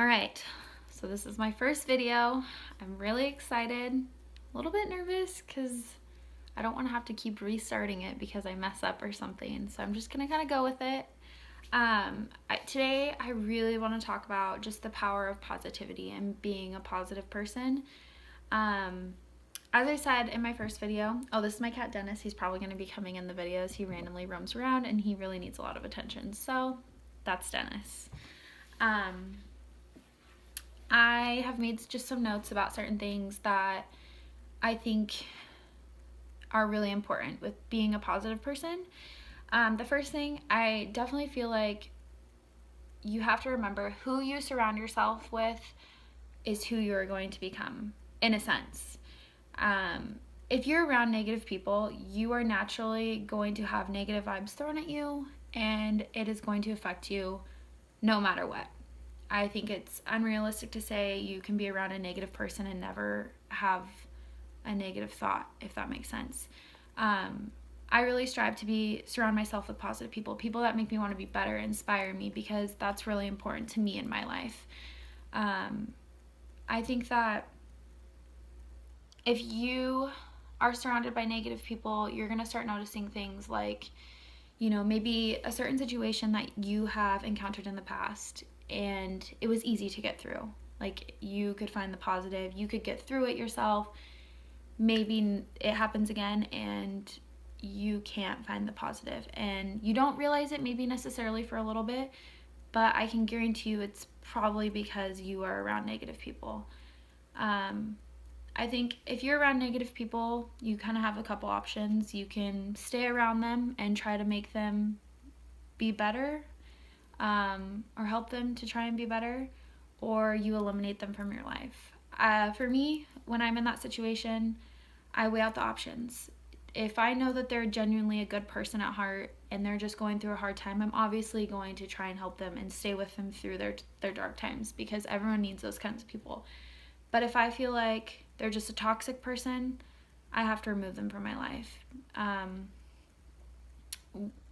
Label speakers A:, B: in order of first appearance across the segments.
A: All right, so this is my first video. I'm really excited, a little bit nervous because I don't want to have to keep restarting it because I mess up or something. So I'm just gonna kind of go with it. Today I really want to talk about just the power of positivity and being a positive person. As I said in my first video, this is my cat Dennis. He's probably going to be coming in the videos. He randomly roams around and he really needs a lot of attention. So that's Dennis. I have made just some notes about certain things that I think are really important with being a positive person. The first thing, I definitely feel like you have to remember who you surround yourself with is who you're going to become, in a sense. If you're around negative people, you are naturally going to have negative vibes thrown at you, and it is going to affect you no matter what. I think it's unrealistic to say you can be around a negative person and never have a negative thought, if that makes sense. I really strive to surround myself with positive people that make me want to be better, inspire me, because that's really important to me in my life. I think that if you are surrounded by negative people, you're going to start noticing things like, maybe a certain situation that you have encountered in the past and it was easy to get through. Like, you could find the positive, you could get through it yourself. Maybe it happens again and you can't find the positive, and you don't realize it maybe necessarily for a little bit, but I can guarantee you it's probably because you are around negative people. I think if you're around negative people, you kind of have a couple options. You can stay around them and try to make them be better, or help them to try and be better, or you eliminate them from your life. For me, when I'm in that situation, I weigh out the options. If I know that they're genuinely a good person at heart and they're just going through a hard time, I'm obviously going to try and help them and stay with them through their dark times, because everyone needs those kinds of people. But if I feel like they're just a toxic person, I have to remove them from my life.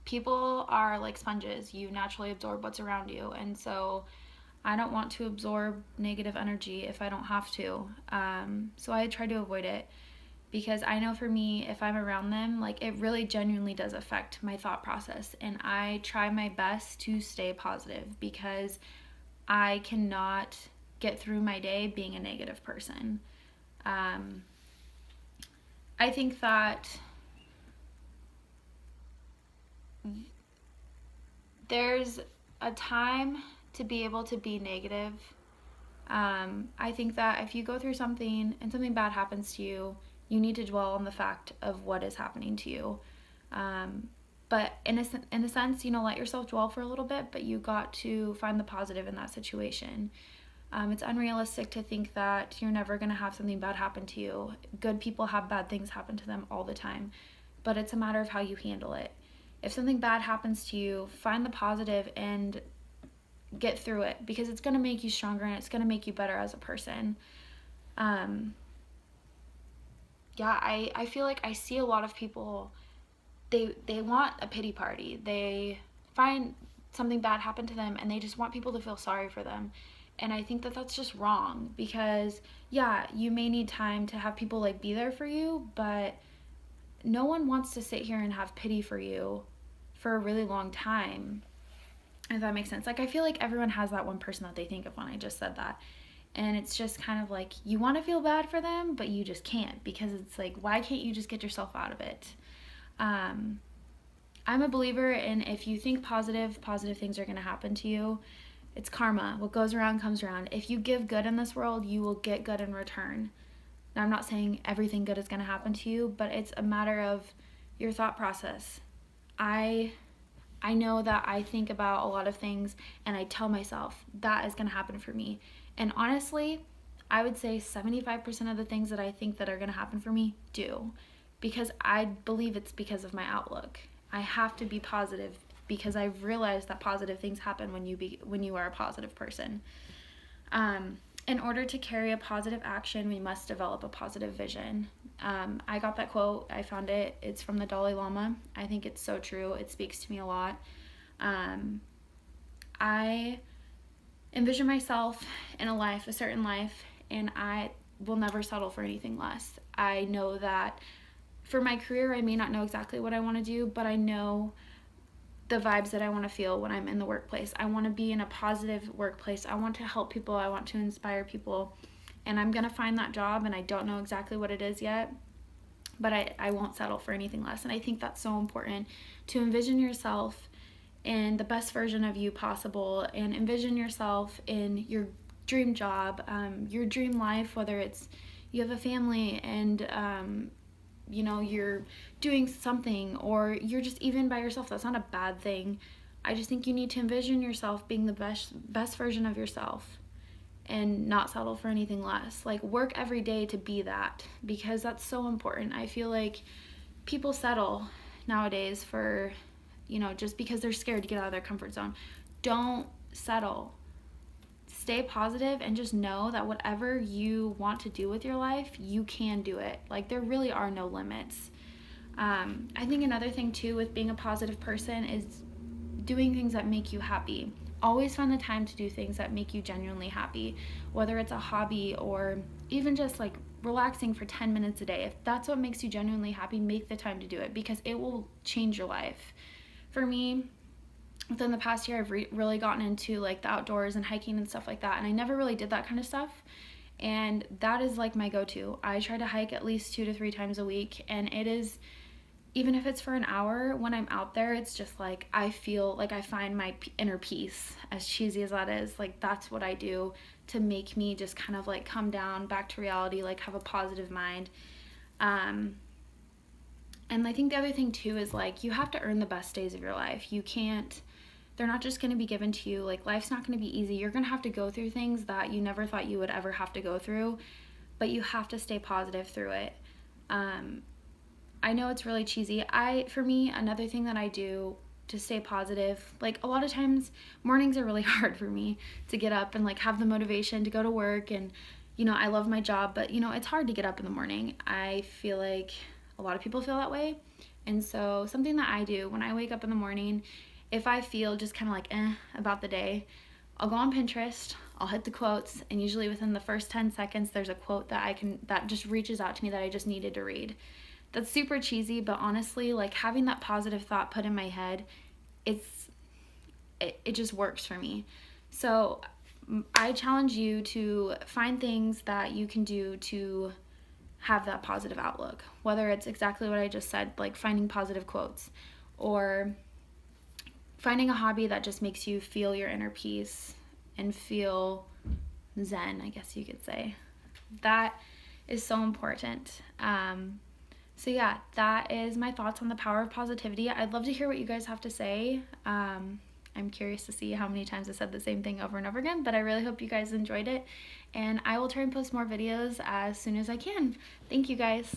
A: People are like sponges. You naturally absorb what's around you. And so I don't want to absorb negative energy if I don't have to. So I try to avoid it, because I know for me, if I'm around them, like, it really genuinely does affect my thought process. And I try my best to stay positive, because I cannot get through my day being a negative person. I think that there's a time to be able to be negative. I think that if you go through something and something bad happens to you, you need to dwell on the fact of what is happening to you. But in a sense, let yourself dwell for a little bit, but you got to find the positive in that situation. It's unrealistic to think that you're never going to have something bad happen to you. Good people have bad things happen to them all the time, but it's a matter of how you handle it. If something bad happens to you, find the positive and get through it, because it's going to make you stronger and it's going to make you better as a person. I feel like I see a lot of people, they want a pity party. They find something bad happen to them and they just want people to feel sorry for them. And I think that that's just wrong, because you may need time to have people like be there for you, but no one wants to sit here and have pity for you for a really long time, if that makes sense. Like, I feel like everyone has that one person that they think of when I just said that. And it's just kind of like, you want to feel bad for them, but you just can't, because it's like, why can't you just get yourself out of it? I'm a believer in, if you think positive things are going to happen to you. It's karma. What goes around comes around. If you give good in this world, you will get good in return. Now, I'm not saying everything good is going to happen to you, but it's a matter of your thought process. I know that I think about a lot of things and I tell myself that is going to happen for me. And honestly, I would say 75% of the things that I think that are going to happen for me do, because I believe it's because of my outlook. I have to be positive, because I've realized that positive things happen when you are a positive person. In order to carry a positive action, we must develop a positive vision. I got that quote. I found it. It's from the Dalai Lama. I think it's so true. It speaks to me a lot. I envision myself in a life, a certain life, and I will never settle for anything less. I know that for my career, I may not know exactly what I want to do, but I know the vibes that I want to feel when I'm in the workplace. I want to be in a positive workplace. I want to help people. I want to inspire people. And I'm going to find that job, and I don't know exactly what it is yet, but I won't settle for anything less. And I think that's so important, to envision yourself in the best version of you possible, and envision yourself in your dream job, your dream life, whether it's you have a family and you're doing something, or you're just even by yourself. That's not a bad thing. I just think you need to envision yourself being the best version of yourself and not settle for anything less. Like, work every day to be that, because that's so important. I feel like people settle nowadays for, just because they're scared to get out of their comfort zone. Don't settle. Stay positive and just know that whatever you want to do with your life, you can do it. Like, there really are no limits. I think another thing too with being a positive person is doing things that make you happy. Always find the time to do things that make you genuinely happy, whether it's a hobby or even just like relaxing for 10 minutes a day. If that's what makes you genuinely happy, make the time to do it, because it will change your life. For me, within the past year, I've really gotten into like the outdoors and hiking and stuff like that, and I never really did that kind of stuff, and that is like my go-to. I try to hike at least 2 to 3 times a week, and it is, even if it's for an hour, when I'm out there, it's just like I feel like I find my inner peace. As cheesy as that is, like that's what I do to make me just kind of like come down back to reality, like have a positive mind. And I think the other thing too is like you have to earn the best days of your life. You can't, they're not just going to be given to you. Like, life's not going to be easy. You're going to have to go through things that you never thought you would ever have to go through, but you have to stay positive through it. I know it's really cheesy. For me, another thing that I do to stay positive, like a lot of times mornings are really hard for me to get up and like have the motivation to go to work, and I love my job, but it's hard to get up in the morning. I feel like a lot of people feel that way. And so something that I do when I wake up in the morning, if I feel just kind of like about the day, I'll go on Pinterest, I'll hit the quotes, and usually within the first 10 seconds there's a quote that just reaches out to me that I just needed to read. That's super cheesy, but honestly, like having that positive thought put in my head, it just works for me. So I challenge you to find things that you can do to have that positive outlook, whether it's exactly what I just said, like finding positive quotes, or finding a hobby that just makes you feel your inner peace and feel zen, I guess you could say. That is so important. So yeah, that is my thoughts on the power of positivity. I'd love to hear what you guys have to say. I'm curious to see how many times I said the same thing over and over again, but I really hope you guys enjoyed it, and I will try and post more videos as soon as I can. Thank you guys.